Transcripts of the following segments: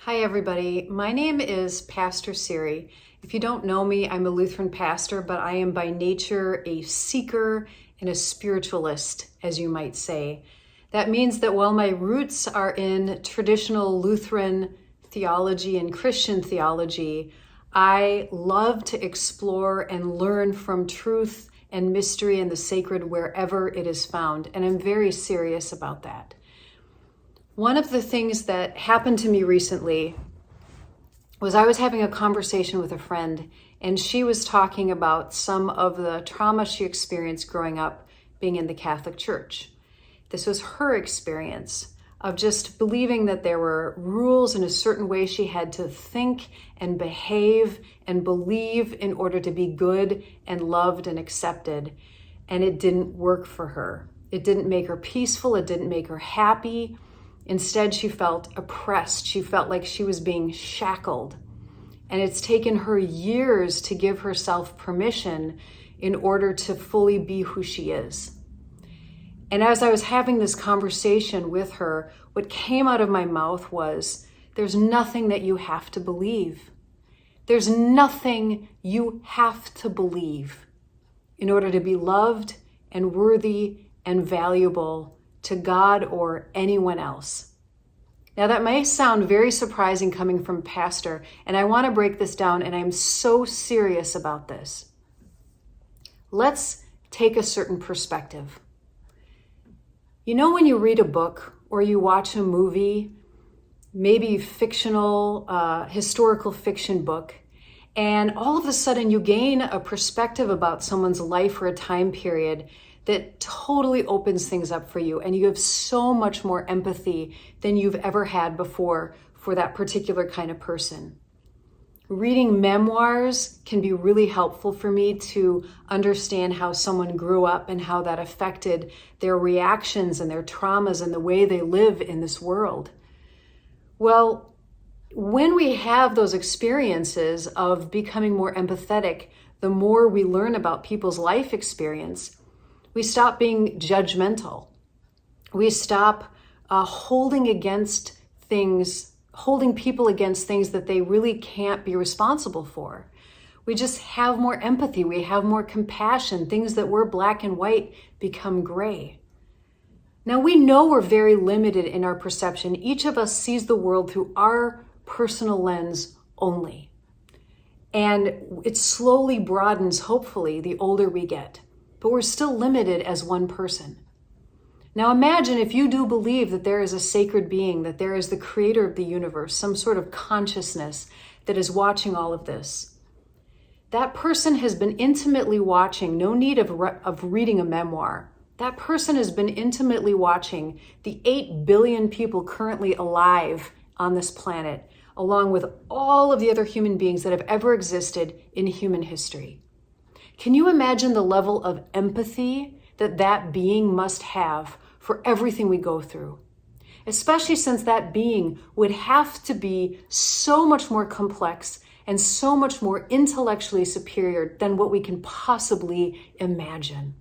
Hi, everybody. My name is Pastor Siri. If you don't know me, I'm a Lutheran pastor, but I am by nature a seeker and a spiritualist, as you might say. That means that while my roots are in traditional Lutheran theology and Christian theology, I love to explore and learn from truth and mystery and the sacred wherever it is found, and I'm very serious about that. One of the things that happened to me recently was I was having a conversation with a friend, and she was talking about some of the trauma she experienced growing up being in the Catholic Church. This was her experience of just believing that there were rules in a certain way she had to think and behave and believe in order to be good and loved and accepted. And it didn't work for her. It didn't make her peaceful. It didn't make her happy. Instead, she felt oppressed. She felt like she was being shackled. And it's taken her years to give herself permission in order to fully be who she is. And as I was having this conversation with her, what came out of my mouth was, there's nothing that you have to believe. There's nothing you have to believe in order to be loved and worthy and valuable to God or anyone else. Now that may sound very surprising coming from a pastor, and I want to break this down, and I'm so serious about this. Let's take a certain perspective. You know, when you read a book or you watch a movie, maybe fictional, historical fiction book, and all of a sudden you gain a perspective about someone's life or a time period that totally opens things up for you, and you have so much more empathy than you've ever had before for that particular kind of person. Reading memoirs can be really helpful for me to understand how someone grew up and how that affected their reactions and their traumas and the way they live in this world. Well, when we have those experiences of becoming more empathetic, the more we learn about people's life experience, we stop being judgmental. We stop holding people against things that they really can't be responsible for. We just have more empathy. We have more compassion. Things that were black and white become gray. Now, we know we're very limited in our perception. Each of us sees the world through our personal lens only. And it slowly broadens, hopefully, the older we get. But we're still limited as one person. Now imagine if you do believe that there is a sacred being, that there is the creator of the universe, some sort of consciousness that is watching all of this. That person has been intimately watching, no need of reading a memoir. That person has been intimately watching the 8 billion people currently alive on this planet, along with all of the other human beings that have ever existed in human history. Can you imagine the level of empathy that being must have for everything we go through? Especially since that being would have to be so much more complex and so much more intellectually superior than what we can possibly imagine.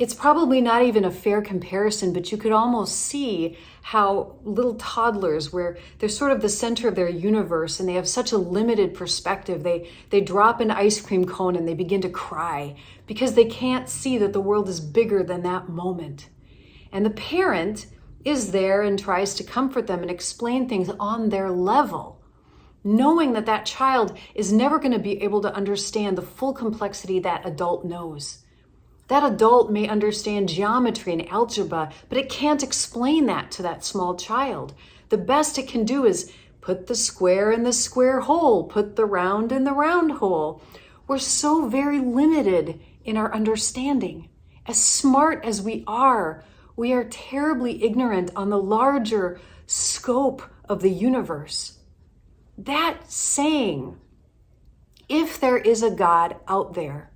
It's probably not even a fair comparison, but you could almost see how little toddlers, where they're sort of the center of their universe and they have such a limited perspective, they drop an ice cream cone and they begin to cry because they can't see that the world is bigger than that moment. And the parent is there and tries to comfort them and explain things on their level, knowing that that child is never going to be able to understand the full complexity that adult knows. That adult may understand geometry and algebra, but it can't explain that to that small child. The best it can do is put the square in the square hole, put the round in the round hole. We're so very limited in our understanding. As smart as we are terribly ignorant on the larger scope of the universe. That saying, if there is a God out there,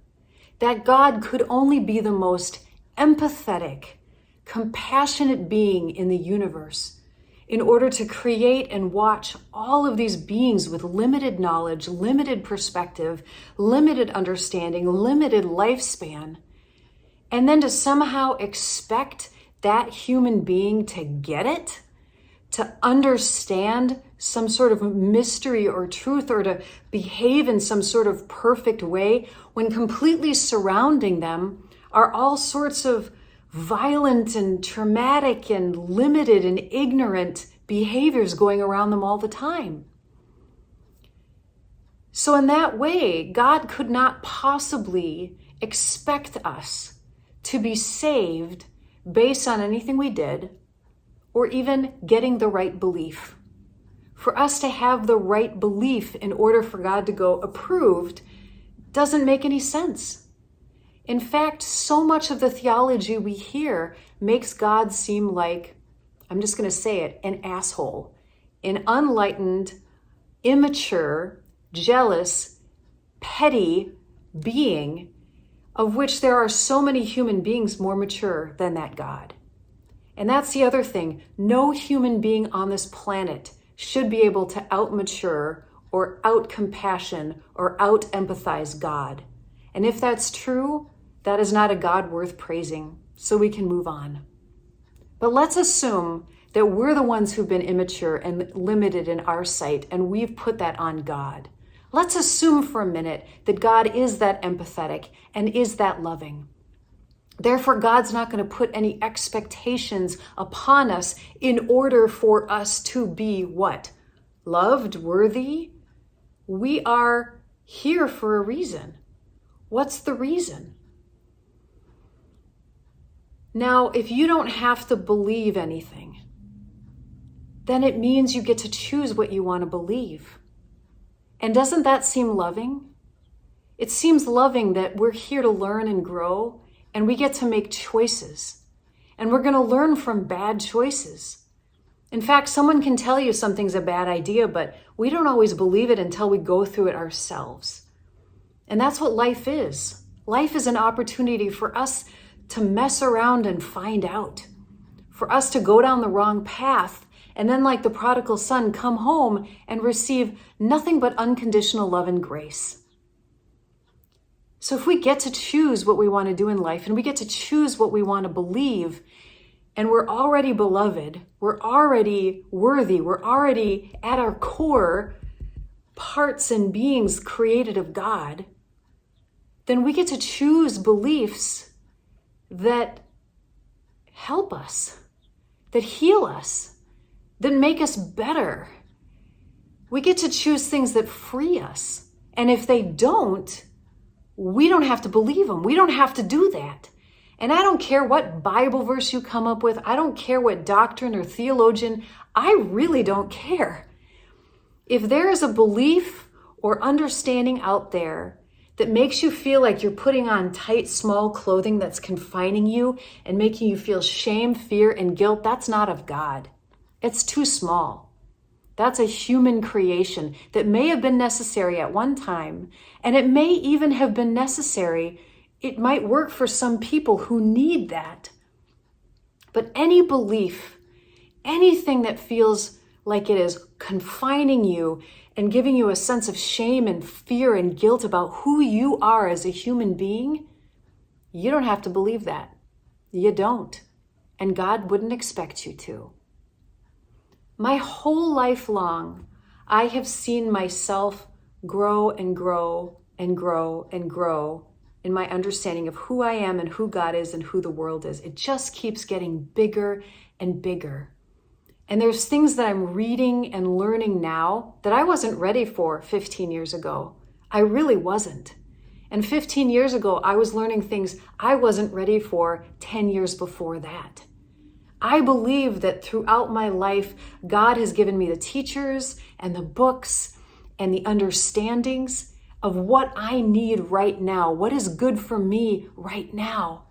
that God could only be the most empathetic, compassionate being in the universe in order to create and watch all of these beings with limited knowledge, limited perspective, limited understanding, limited lifespan, and then to somehow expect that human being to get it, to understand some sort of mystery or truth, or to behave in some sort of perfect way, when completely surrounding them are all sorts of violent and traumatic and limited and ignorant behaviors going around them all the time. So in that way, God could not possibly expect us to be saved based on anything we did, or even getting the right belief. For us to have the right belief in order for God to go approved doesn't make any sense. In fact, so much of the theology we hear makes God seem like, I'm just going to say it, an asshole, an unenlightened, immature, jealous, petty being, of which there are so many human beings more mature than that God. And that's the other thing. No human being on this planet should be able to out-mature or out-compassion or out-empathize God. And if that's true, that is not a God worth praising, so we can move on. But let's assume that we're the ones who've been immature and limited in our sight, and we've put that on God. Let's assume for a minute that God is that empathetic and is that loving. Therefore, God's not going to put any expectations upon us in order for us to be what? Loved, worthy? We are here for a reason. What's the reason? Now, if you don't have to believe anything, then it means you get to choose what you want to believe. And doesn't that seem loving? It seems loving that we're here to learn and grow, and we get to make choices. And we're going to learn from bad choices. In fact, someone can tell you something's a bad idea, but we don't always believe it until we go through it ourselves. And that's what life is. Life is an opportunity for us to mess around and find out. For us to go down the wrong path, and then like the prodigal son, come home and receive nothing but unconditional love and grace. So if we get to choose what we want to do in life, and we get to choose what we want to believe, and we're already beloved, we're already worthy, we're already at our core parts and beings created of God, then we get to choose beliefs that help us, that heal us, that make us better. We get to choose things that free us. And if they don't, we don't have to believe them. We don't have to do that. And I don't care what Bible verse you come up with. I don't care what doctrine or theologian. I really don't care. If there is a belief or understanding out there that makes you feel like you're putting on tight, small clothing that's confining you and making you feel shame, fear, and guilt, that's not of God. It's too small. That's a human creation that may have been necessary at one time, and it may even have been necessary. It might work for some people who need that. But any belief, anything that feels like it is confining you and giving you a sense of shame and fear and guilt about who you are as a human being, you don't have to believe that. You don't. And God wouldn't expect you to. My whole life long, I have seen myself grow and grow and grow and grow in my understanding of who I am and who God is and who the world is. It just keeps getting bigger and bigger. And there's things that I'm reading and learning now that I wasn't ready for 15 years ago. I really wasn't. And 15 years ago, I was learning things I wasn't ready for 10 years before that. I believe that throughout my life, God has given me the teachers and the books and the understandings of what I need right now, what is good for me right now.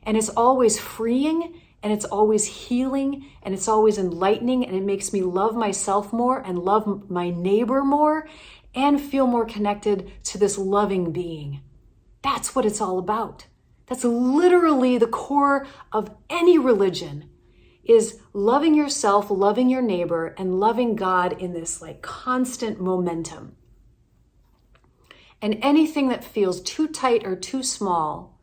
And it's always freeing, and it's always healing, and it's always enlightening, and it makes me love myself more and love my neighbor more and feel more connected to this loving being. That's what it's all about. That's literally the core of any religion, is loving yourself, loving your neighbor, and loving God in this like constant momentum. And anything that feels too tight or too small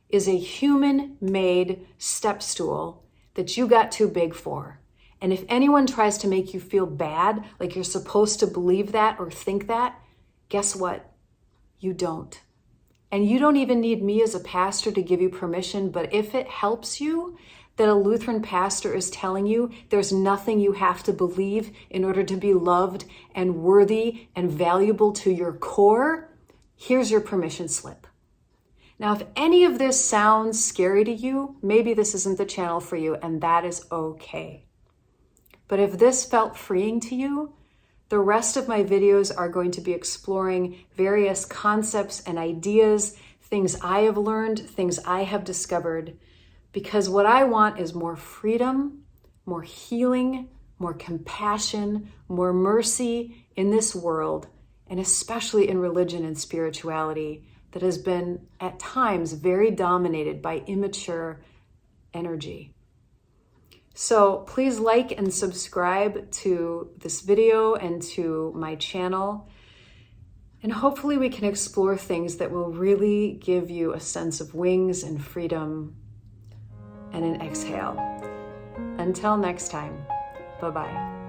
is a human-made step stool that you got too big for. And if anyone tries to make you feel bad, like you're supposed to believe that or think that, guess what? You don't. And you don't even need me as a pastor to give you permission, but if it helps you that a Lutheran pastor is telling you there's nothing you have to believe in order to be loved and worthy and valuable to your core, here's your permission slip. Now, if any of this sounds scary to you, maybe this isn't the channel for you, and that is okay. But if this felt freeing to you, the rest of my videos are going to be exploring various concepts and ideas, things I have learned, things I have discovered, because what I want is more freedom, more healing, more compassion, more mercy in this world, and especially in religion and spirituality that has been at times very dominated by immature energy. So please like and subscribe to this video and to my channel. And hopefully we can explore things that will really give you a sense of wings and freedom and an exhale. Until next time, bye-bye.